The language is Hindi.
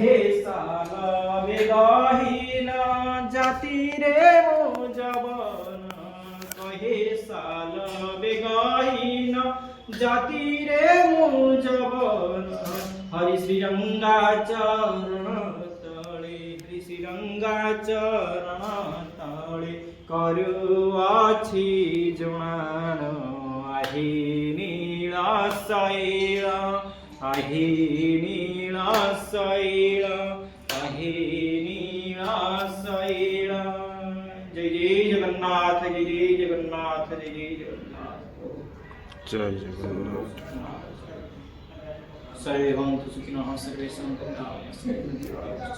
कहे साल बेगहीन जाति रे मो जवन कहे साल बेगहीन जाति रे मो जवन हरि श्रीरंगा चरण तले हरि श्रीरंगा चरण तले करुआछि जुणान आहि नीला शैल आहि नीला शैल आहि नीला शैल। जय जय जगन्नाथ जय जय जगन्नाथ जय जय जगन्नाथ जय जगन्नाथ। सर्वे भवन्तु सुखिनः सर्वे सन्तु निरामया।